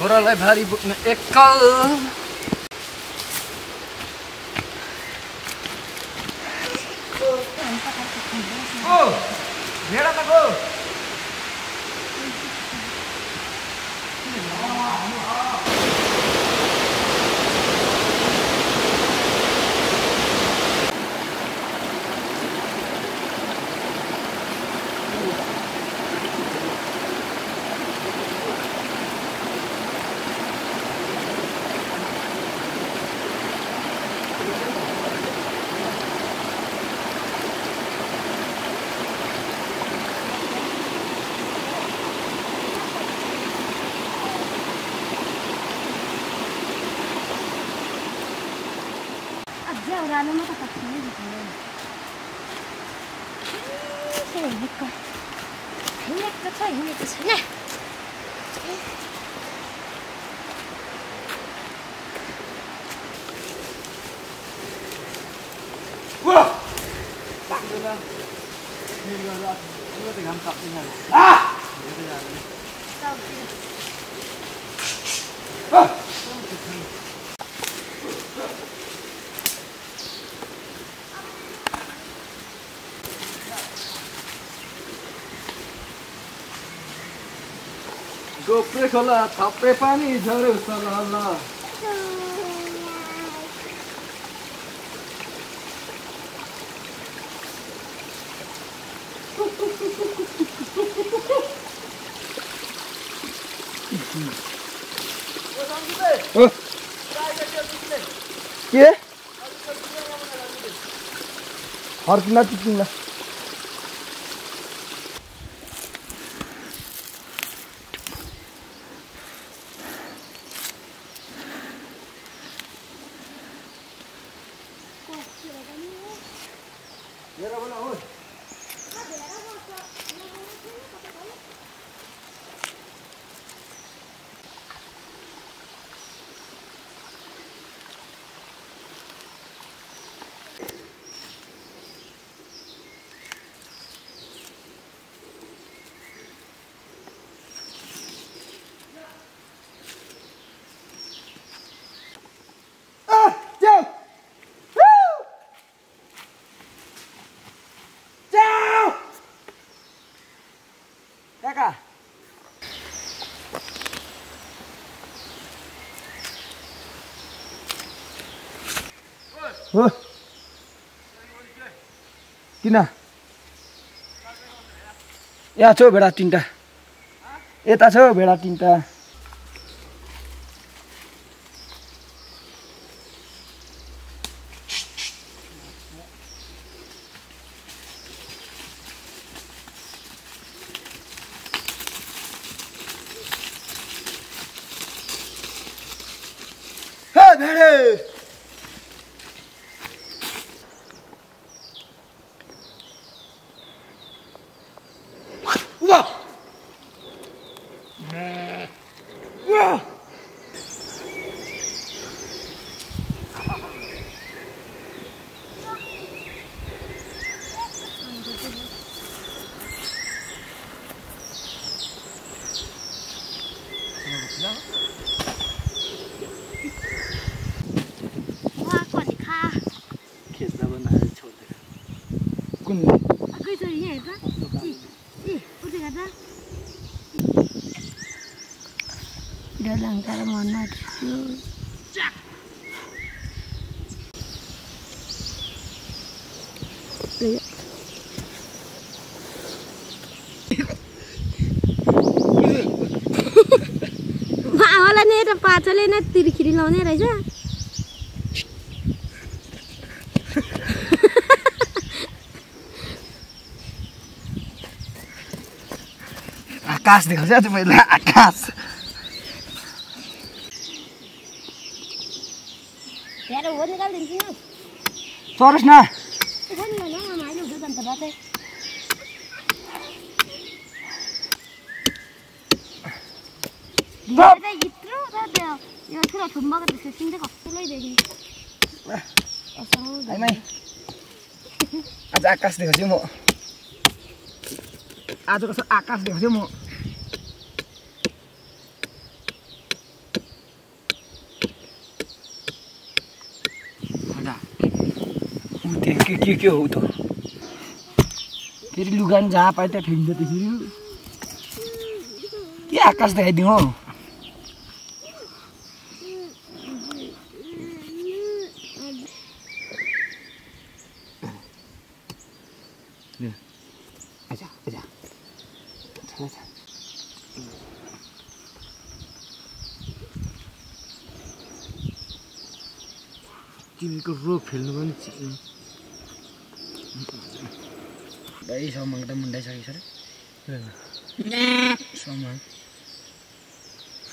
घोडालाई भारी बोक्न एकल भेडा त go Ano mo tapat mo dito? Hinip ko. Hinip ko to, hinip ko sana. Wah! Takbo na. Hindi ko na. Hindi ko tingam-tak din yan. Ah! Hindi ko yan. Ah! गोप्रे खोला थप्रे पानी झर्यो सलहल्ला के हर्किना चिक्किना हो किन यहाँ छ भेडा तीनटा यता छ भेडा तीनटा हे भेडे Dalang mana tu? Awalnya ni ada pacarnya nak kiri lawannya raja. Akas deh, saya cuma lihat akas. Ada warna kali ni sih. Terus na. Warna mana? Mana itu kan terbatas. Ada itu ada. Ya tu lah cuma kat sini dek aku lagi deh. Asal. Ay, ada akas deh sih mo. Ada akas deh sih mo. के हो त फेरि लुगा जहाँ पाए त्यहाँ फ्याँक्दै त्यसरी के आकाश देखाइदिउँ हौ आजा आजा तिमीको रोग फेल्नु पनि भाइ सामान त मुन्डाइसकेको छ रे सामान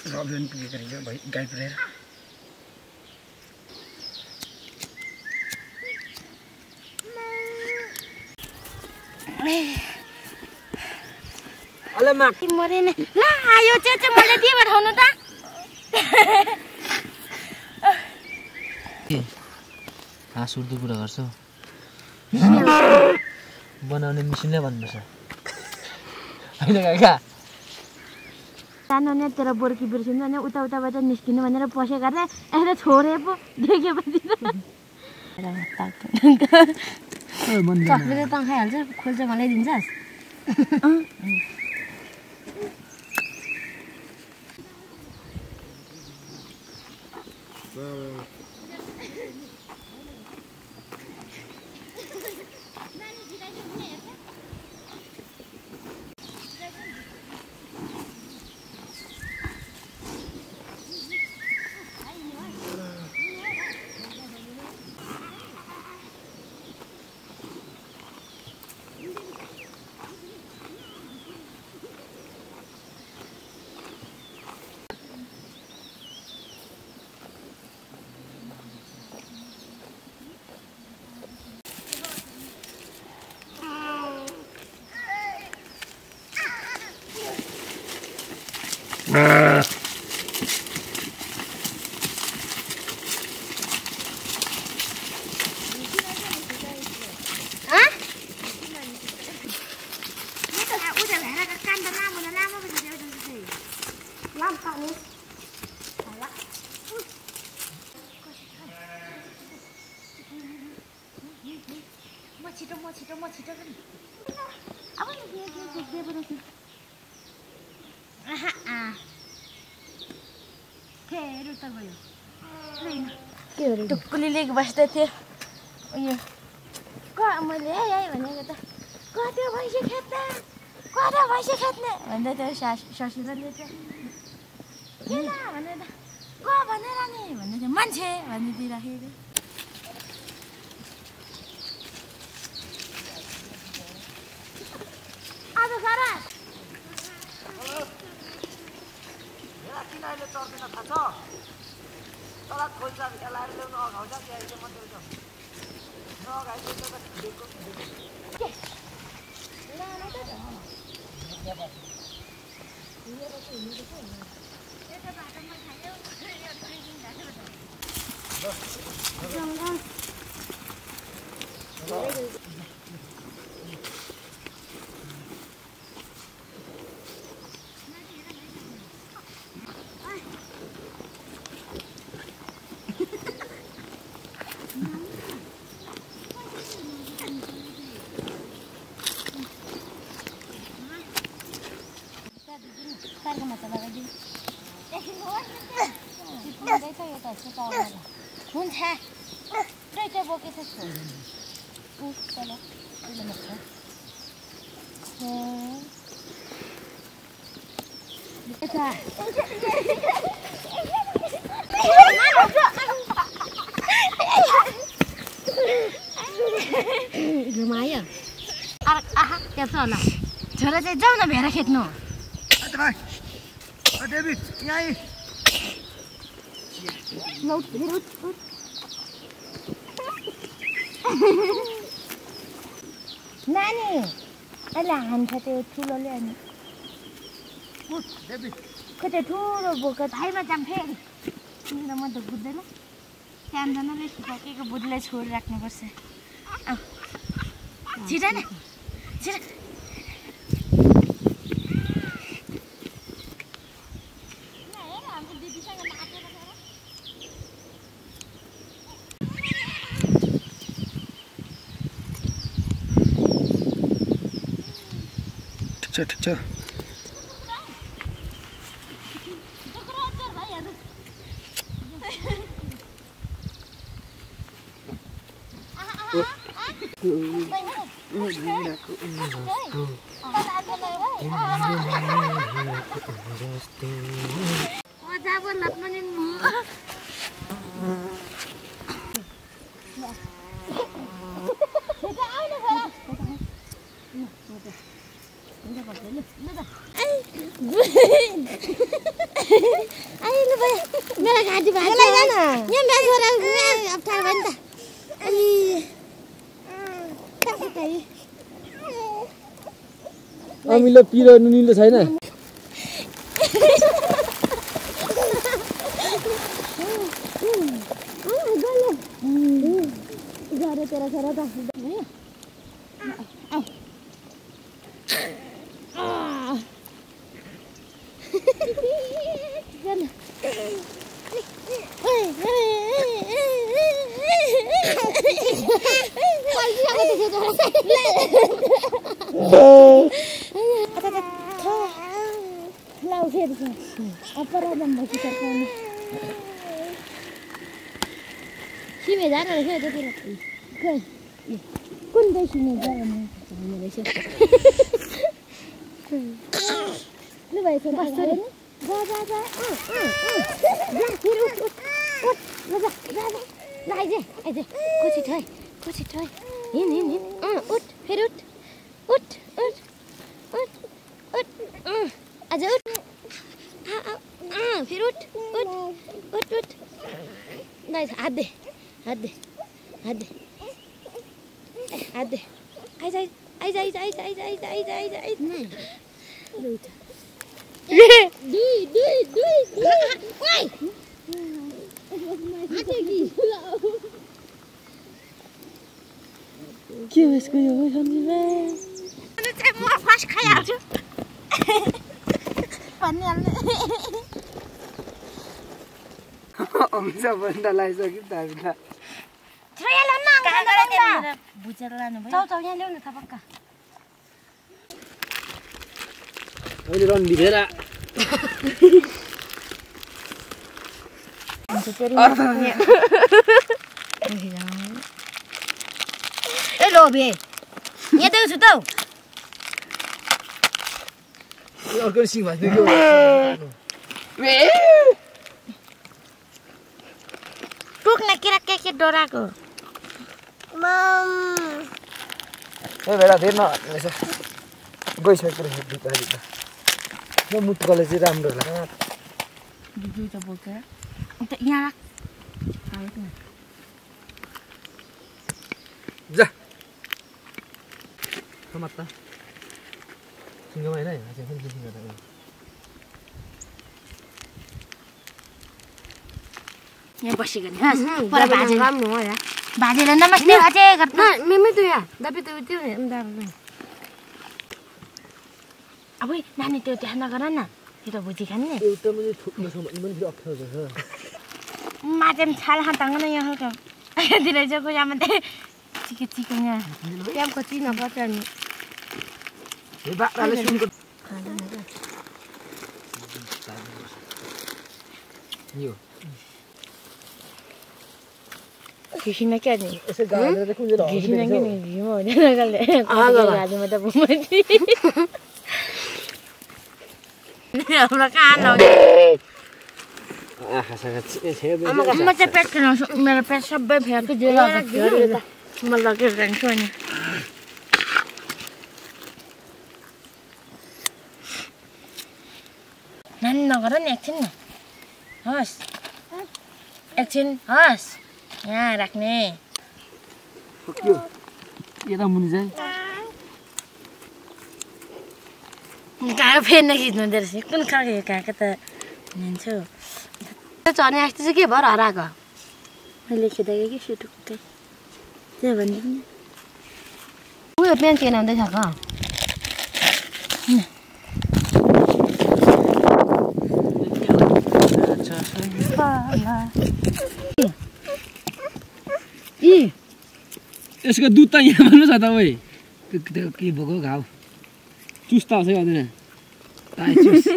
रब्यो पनि पुगेको रहेछ भाइ गाई पुऱ्याएर अले माथि मरेन ला आयो चाहिँ मैले दिए पठाउनु त हाँस उर्दू कुरा गर्छौ बनाउने मिसिनले भन्नुपर्छ होइन काका जानु नि तेरो बोर्की बिर्सिनु अनि उता उताबाट निस्किनु भनेर पसेको रे यसले छोरे पो देखेपछि कसले त खाइहाल्छ खोल्छ मलाई दिन्छस् छिटो पनि अब के बनाउँछु फेरि उता गयो के हो टुक्कुली लिएको बस्दै थियो उयो मैले है भनेको त कति भैँसी खेद्ने भन्दै थियो ससुराले चाहिँ किन भनेर भनेर नि भन्दै थियो मान्छे भनिदिइराखेको किनले चर्दैन थाहा छ तला खोल्छ ल्याएर ल्याउनु अघाउँछ त्यहाँ चाहिँ मात्रै छ नअघाइदिन्छ त दिएको के लानु त यता बाटोमा खायो हुन्छ दुईटा बोकेछ चलो घुमायो आहा त्यहाँ होला छोरा चाहिँ जाउँ न भेरा खेद्नु डेभिड यहाँ नानी अहिले हान्छ त्यो ठुलोले अनि कतै ठुलो बोका भाइमा जाम फेरि तिमीलाई म त बुझ्दैन सानजनाले सकेको बुढीलाई छोडिराख्नुपर्छ छिटो न छिटो ठिक छ अमिलो पिरो नुनिलो छैन अमिसा बन्दा लाइसक्यो त हामीलाई अहिले रन दिएर हेलो बे यहाँ त छु त अर्को सिङ भाज्ने के टुक्न केरा के डराको ए बेला धेर न गइसक्यो भित्र म मुटुकोले चाहिँ राम्रो लाग्छ दुई त बोकेर अन्त यहाँ जा समात्ता सिङ्गमा हैन हाँसे पनि सिङ गर्दा यहाँ बसेको नि पर बाजे राम्रो हो यार बाजेले नमस्ते बाजे गर्दा मेमे त यहाँ दबे त त्यो अब नानी त्यो त्यहाँ नगर न त्यो त भुजी खाने एउटा मैले थुक्न सक्नु पनि फेरि अप्ठ्यारो छ माछा छाल हाताङ न यहाँ त दिरै जको यहाँ मात्रै चिके यहाँ त्यहाँको चिन पर्छ नि ए बाले सुनको यो किसिना क्या नि यसो गालेर चाहिँ कुन चाहिँ किसिना के नि हिमो होइन नगले आजमा त बुमटी हाम्रो कहाँ लाउँछ म चाहिँ पेट खानु मेरो पेट सबै फ्याँको जेल म लगेर जान्छु अनि नानी नगर नि एकछिन न हस् एकछिन हस् यहाँ राख्ने यता मुनि चाहिँ कहाँ फेर्न खिच्नु रहेछ कुन खालको कहाँको त हिँड्छु चने जस्तो चाहिँ के भएर हराएको मैले खिँदाखेरि कि सुटुक्कै त्यही भनिदिनु उयो पेन केन आउँदैछ यसको दुध त यहाँ भन्नु छ त ओइ त्यो के भएको घाउ चुस्ता आउँछ कि आउँदैन चुस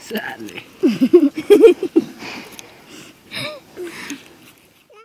साले